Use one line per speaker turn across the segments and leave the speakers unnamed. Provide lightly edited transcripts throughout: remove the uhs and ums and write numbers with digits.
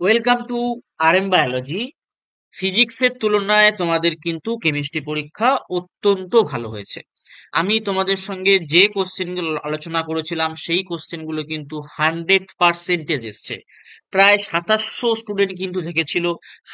Welcome to RM biology. ফিজিক্সের তুলনায় তোমাদের কিন্তু কেমিস্ট্রি পরীক্ষা অত্যন্ত ভালো হয়েছে। আমি তোমাদের সঙ্গে যে কোশ্চেনগুলো আলোচনা করেছিলাম সেই কোশ্চেনগুলো কিন্তু 100% এসছে। প্রায় 2700 স্টুডেন্ট কিন্তু দেখেছিল,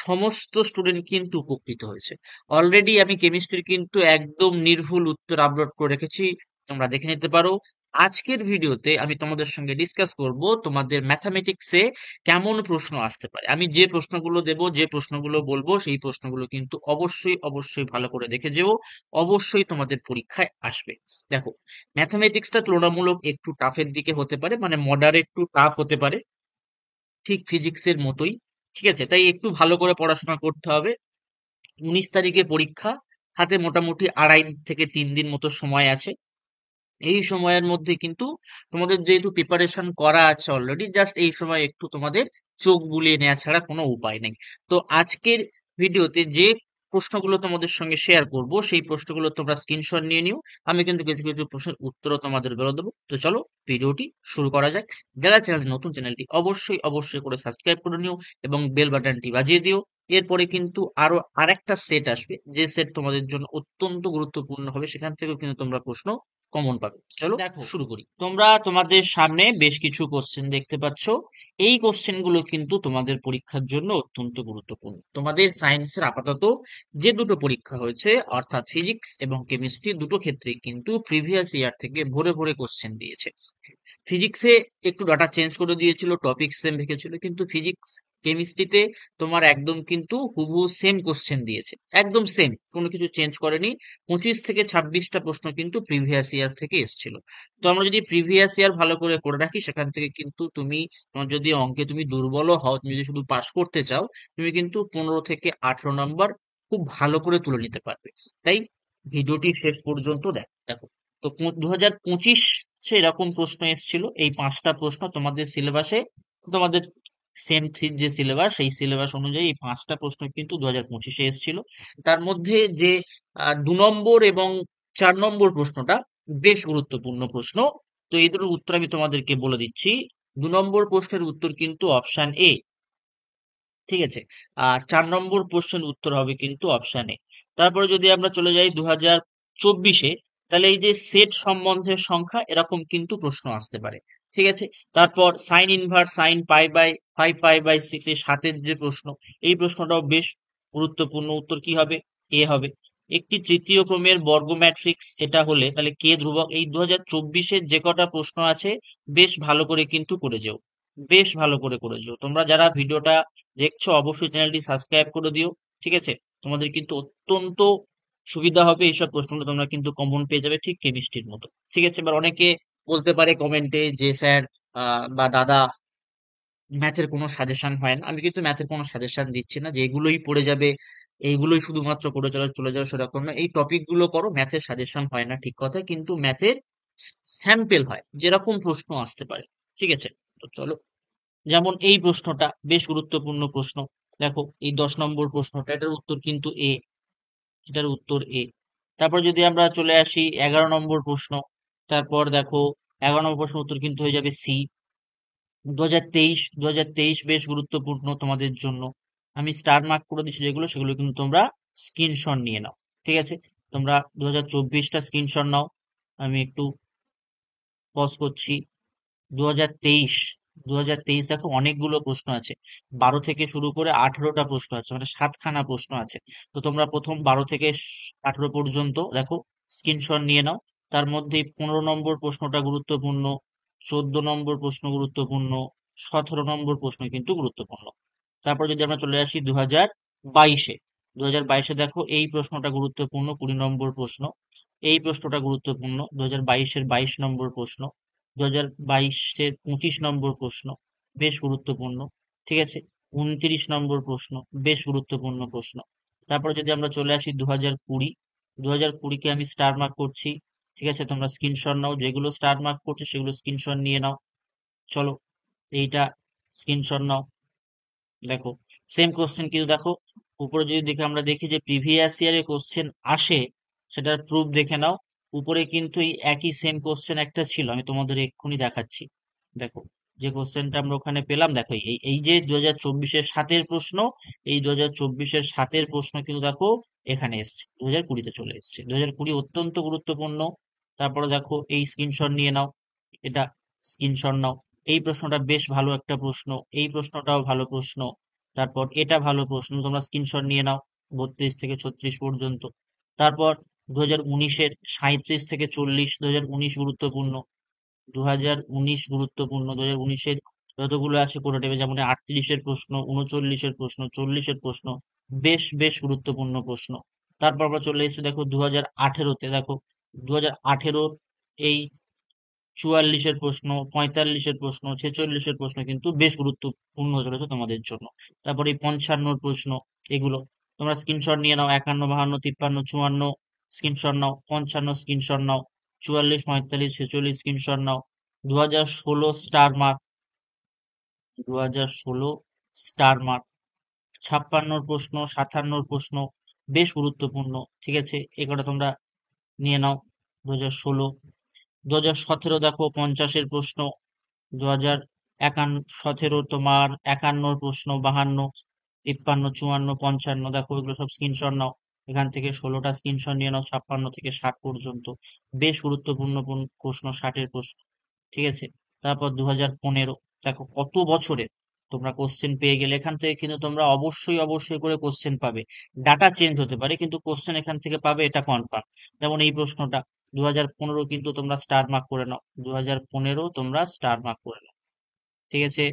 সমস্ত স্টুডেন্ট কিন্তু উপকৃত হয়েছে। অলরেডি আমি কেমিস্ট্রির কিন্তু একদম নির্ভুল উত্তর আপলোড করে রেখেছি, তোমরা দেখে নিতে পারো। আজকের ভিডিওতে আমি তোমাদের সঙ্গে ডিসকাস করব তোমাদের ম্যাথামেটিক্সে কেমন প্রশ্ন আসতে পারে। আমি যে প্রশ্নগুলো দেব, যে প্রশ্নগুলো বলবো, সেই প্রশ্নগুলো কিন্তু অবশ্যই অবশ্যই ভালো করে দেখে যেও, অবশ্যই তোমাদের পরীক্ষায় আসবে। দেখো, ম্যাথামেটিক্সটা তুলনামূলক একটু টাফের দিকে হতে পারে, মানে মডারেট টু টাফ হতে পারে, ঠিক ফিজিক্সের মতোই। ঠিক আছে, তাই একটু ভালো করে পড়াশোনা করতে হবে। 19 তারিখে পরীক্ষা, হাতে মোটামুটি 2.5 থেকে 3 দিন মতো সময় আছে। এই সময়ের মধ্যে কিন্তু তোমাদের যেহেতু প্রিপারেশন করা আছে অলরেডি, জাস্ট এই সময় একটু তোমাদের চোখ বুলিয়ে নেওয়া ছাড়া কোনো উপায় নেই। তো আজকের ভিডিওতে যে প্রশ্নগুলো তোমাদের সঙ্গে শেয়ার করব সেই প্রশ্নগুলো তোমরা স্ক্রিনশট নিয়ে নিও। আমি কিন্তু কিছু কিছু প্রশ্নের উত্তরও তোমাদের বলে দেবো। তো চলো ভিডিওটি শুরু করা যাক। যারা চ্যানেল নতুন, চ্যানেলটি অবশ্যই অবশ্যই করে সাবস্ক্রাইব করে নিও এবং বেল বাটনটি বাজিয়ে দিও। এরপরে কিন্তু আরো আরেকটা সেট আসবে, যে সেট তোমাদের জন্য অত্যন্ত গুরুত্বপূর্ণ হবে, সেখান থেকেও কিন্তু তোমরা প্রশ্ন কমন পাবে। চলো দেখো শুরু করি। তোমরা তোমাদের সামনে বেশ কিছু কোশ্চেন দেখতে পাচ্ছ। এই কোশ্চেন গুলো কিন্তু তোমাদের পরীক্ষার জন্য অত্যন্ত গুরুত্বপূর্ণ। তোমাদের সায়েন্সের আপাতত যে দুটো পরীক্ষা হয়েছে, অর্থাৎ ফিজিক্স এবং কেমিস্ট্রি, দুটো ক্ষেত্রে কিন্তু প্রিভিয়াস ইয়ার থেকে ভরে ভরে কোশ্চেন দিয়েছে। ফিজিক্সে একটু ডাটা চেঞ্জ করে দিয়েছিল, টপিক সেম রেখেছিল, কিন্তু ফিজিক্স কেমিস্ট্রিতে তোমার একদম কিন্তু হুবহু সেম কোশ্চেন দিয়েছে, একদম সেম, কোনো কিছু চেঞ্জ করেনি। 25 থেকে 26টা প্রশ্ন কিন্তু প্রিভিয়াস ইয়ার থেকে এসেছিল। তো আমরা যদি প্রিভিয়াস ইয়ার ভালো করে করে রাখি, সেখান থেকে কিন্তু তুমি, তোমার যদি অঙ্কে তুমি দুর্বলও হও, তুমি যদি শুধু পাস করতে চাও, তুমি কিন্তু 15 থেকে 18 নম্বর খুব ভালো করে তুলে নিতে পারবে। তাই ভিডিওটি শেষ পর্যন্ত দেখো। দেখো, তো 2025 এরকম প্রশ্ন এসেছিল, এই 5টা প্রশ্ন তোমাদের সিলেবাসে, তোমাদের সেম যে সিলেবাস, সেই সিলেবাস অনুযায়ী এই 5টা প্রশ্ন কিন্তু 2025-এ এসেছিল। তার মধ্যে যে 2 নম্বর এবং 4 নম্বর প্রশ্নটা বেশ গুরুত্বপূর্ণ প্রশ্ন। তো এই দুটোর উত্তর আমি তোমাদেরকে বলে দিচ্ছি। 2 নম্বর প্রশ্নের উত্তর কিন্তু অপশন এ। ঠিক আছে, আর 4 নম্বর প্রশ্নের উত্তর হবে কিন্তু অপশন এ। তারপরে যদি আমরা চলে যাই 2024-এ, তাহলে এই যে সেট সম্বন্ধের সংখ্যা, এরকম কিন্তু প্রশ্ন আসতে পারে। ঠিক আছে, তারপর sine inverse sine pi by 5 পাই/6 এর সাথের যে প্রশ্ন, এই প্রশ্নটাও বেশ গুরুত্বপূর্ণ। উত্তর কি হবে? এ হবে। একটি তৃতীয় ক্রমের বর্গ ম্যাট্রিক্স এটা হলে তাহলে কে ধ্রুবক? এই 2024-এর যে কটা প্রশ্ন আছে, বেশ ভালো করে কিন্তু করে যেও, বেশ ভালো করে করে যেও। তোমরা যারা ভিডিওটা দেখছো অবশ্যই চ্যানেলটি সাবস্ক্রাইব করে দিও। ঠিক আছে, তোমাদের কিন্তু অত্যন্ত সুবিধা হবে, এইসব প্রশ্নগুলো তোমরা কিন্তু কমন পেয়ে যাবে, ঠিক কেমিস্ট্রির মতো। ঠিক আছে, এবার অনেকে বলতে পারে কমেন্টে যে স্যার বা দাদা, ম্যাথের কোনো সাজেশন হয় না। আমি কিন্তু ম্যাথের কোনো সাজেশন দিচ্ছি না যে এগুলোই পড়ে যাবে, এইগুলোই শুধুমাত্র করে চলে চলে যাও, সেরকম না। এই টপিক গুলো করো, ম্যাথের সাজেশন হয় না ঠিক কথা, কিন্তু ম্যাথের স্যাম্পেল হয়, যেরকম প্রশ্ন আসতে পারে। ঠিক আছে, তো চলো, যেমন এই প্রশ্নটা বেশ গুরুত্বপূর্ণ প্রশ্ন। দেখো, এই 10 নম্বর প্রশ্নটা, এটার উত্তর কিন্তু এ, এটার উত্তর এ। তারপর যদি আমরা চলে আসি 11 নম্বর প্রশ্ন, তারপর দেখো 11 নম্বর প্রশ্ন উত্তর কিন্তু হয়ে যাবে সি। 2023 বেশ গুরুত্বপূর্ণ তোমাদের জন্য। আমি স্টার মার্ক করে দিচ্ছি যেগুলো, সেগুলো কিন্তু তোমরা স্ক্রিনশট নিয়ে নাও। ঠিক আছে, তোমরা 2024টা স্ক্রিনশট নাও। আমি একটু পজ করছি। 2023, 2023 দেখো অনেকগুলো প্রশ্ন আছে। 12 থেকে শুরু করে 18টা প্রশ্ন আছে, মানে 7খানা প্রশ্ন আছে। তো তোমরা প্রথম 12 থেকে 18 পর্যন্ত দেখো, স্ক্রিনশট নিয়ে নাও। তার মধ্যে 15 নম্বর প্রশ্নটা গুরুত্বপূর্ণ, 14 নম্বর প্রশ্ন গুরুত্বপূর্ণ, 17 নম্বর প্রশ্ন কিন্তু গুরুত্বপূর্ণ। তারপর যদি আমরা চলে আসি 2022-এ, 2022-এ দেখো এই প্রশ্নটা গুরুত্বপূর্ণ, 20 নম্বর প্রশ্ন। এই প্রশ্নটা গুরুত্বপূর্ণ, 2022-এর 22 নম্বর প্রশ্ন। 2022-এর 25 নম্বর প্রশ্ন, বেশ গুরুত্বপূর্ণ। ঠিক আছে, 29 নম্বর প্রশ্ন, বেশ গুরুত্বপূর্ণ প্রশ্ন। তারপরে যদি আমরা চলে আসি 2020, 2020-কে আমি স্টার মার্ক করছি। ঠিক আছে, তোমরা স্ক্রিনশট নাও, যেগুলো স্টার মার্ক করছে সেগুলো স্ক্রিনশট নিয়ে নাও। চলো, এইটা স্ক্রিনশট নাও। দেখো, সেম কোশ্চেন কিন্তু দেখো, উপরে যদি দেখে আমরা দেখি যে প্রিভিয়াস ইয়ারে কোশ্চেন আসে, সেটার প্রুফ দেখে নাও। উপরে কিন্তু এই একই সেম কোশ্চেন একটা ছিল, আমি তোমাদের এক্ষুনি দেখাচ্ছি। দেখো, যে কোশ্চেনটা আমরা ওখানে পেলাম, দেখো এই এই যে 2024-এর 7-এর প্রশ্ন, এই 2024-এর 7-এর প্রশ্ন কিন্তু দেখো এখানে এসছে, 2020-তে চলে এসছে। 2020 অত্যন্ত গুরুত্বপূর্ণ। তারপরে দেখো এই স্ক্রিনশট নিয়ে নাও, এটা স্ক্রিনশট নাও। এই প্রশ্নটা বেশ ভালো একটা প্রশ্ন, এই প্রশ্নটাও ভালো প্রশ্ন। তারপর এটা ভালো প্রশ্ন, তোমরা স্ক্রিনশট নিয়ে নাও 32 থেকে 36 পর্যন্ত। তারপর 2019-এর 37 থেকে 40, 2019 গুরুত্বপূর্ণ। 2019 গুরুত্বপূর্ণ, 2019-এর যতগুলো আছে করে নেবে, যেমন 38-এর প্রশ্ন, 39-এর প্রশ্ন, 40-এর প্রশ্ন, বেশ বেশ গুরুত্বপূর্ণ প্রশ্ন। তারপর আমরা চলে এসেছি দেখো 2018-তে, দেখো 2018 এই 44-এর প্রশ্ন, 45-এর প্রশ্ন, 46-এর প্রশ্ন কিন্তু বেশ গুরুত্বপূর্ণ হতে চলেছে তোমাদের জন্য। তারপর এই 55-র প্রশ্ন, এগুলো তোমরা স্ক্রিনশট নিয়ে নাও। 51, 52, 53, 54 স্ক্রিনশট নাও। 55 স্ক্রিনশট নাও। 44, 45, 46 স্ক্রিনশট নাও। 2016 স্টার মার্ক, 2016 স্টার মার্ক। 56-র প্রশ্ন, 57-র প্রশ্ন বেশ গুরুত্বপূর্ণ। ঠিক আছে, এগুলো তোমরা নিয়ে নাও। 2016, 2017 দেখো 50-এর প্রশ্ন, 2017 তোমার 51-র প্রশ্ন, 52, 53, 54, 55 দেখো এগুলো সব স্ক্রিনশট নাও। এখান থেকে 16টা স্ক্রিনশট নিয়ে নাও 56 থেকে 60 পর্যন্ত। বেশ গুরুত্বপূর্ণ প্রশ্ন 60-এর প্রশ্ন। ঠিক আছে, তারপর 2015 দেখো কত বছরে তোমরা কোশ্চেন পেয়ে গেলে। এখান থেকে কিন্তু তোমরা অবশ্যই অবশ্যই করে কোশ্চেন পাবে। ডাটা চেঞ্জ হতে পারে কিন্তু কোশ্চেন এখান থেকে পাবে, এটা কনফার্ম। যেমন এই প্রশ্নটা 2015 কিন্তু তোমরা স্টার মার্ক করে নাও, 2015 তোমরা স্টার মার্ক করে নাও। ঠিক আছে,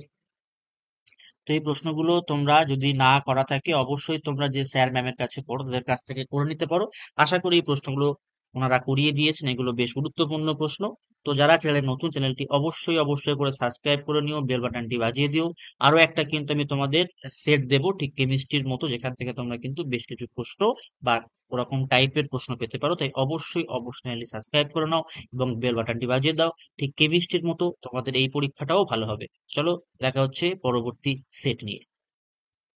তো এই প্রশ্নগুলো তোমরা যদি না করা থাকে অবশ্যই তোমরা যে স্যার ম্যামের কাছে পড়ো তাদের কাছ থেকে করে নিতে পারো। আশা করি এই প্রশ্নগুলো ওনারা করিয়ে দিয়েছেন, এগুলো বেশ গুরুত্বপূর্ণ প্রশ্ন। তো যারা চ্যানেল নতুন, চ্যানেলটি অবশ্যই অবশ্যই করে সাবস্ক্রাইব করে নিও, বেল বাটনটি বাজিয়ে দিও। আরো একটা কিন্তু আমি তোমাদের সেট দেবো ঠিক কেমিস্ট্রির মতো, যেখান থেকে তোমরা কিন্তু বেশ কিছু প্রশ্ন বা ওরকম টাইপের প্রশ্ন পেতে পারো। তাই অবশ্যই অবশ্যই চ্যানেলটি সাবস্ক্রাইব করে নাও এবং বেল বাটনটি বাজিয়ে দাও। ঠিক কেমিস্ট্রির মতো তোমাদের এই পরীক্ষাটাও ভালো হবে। চলো দেখা হচ্ছে পরবর্তী সেট নিয়ে।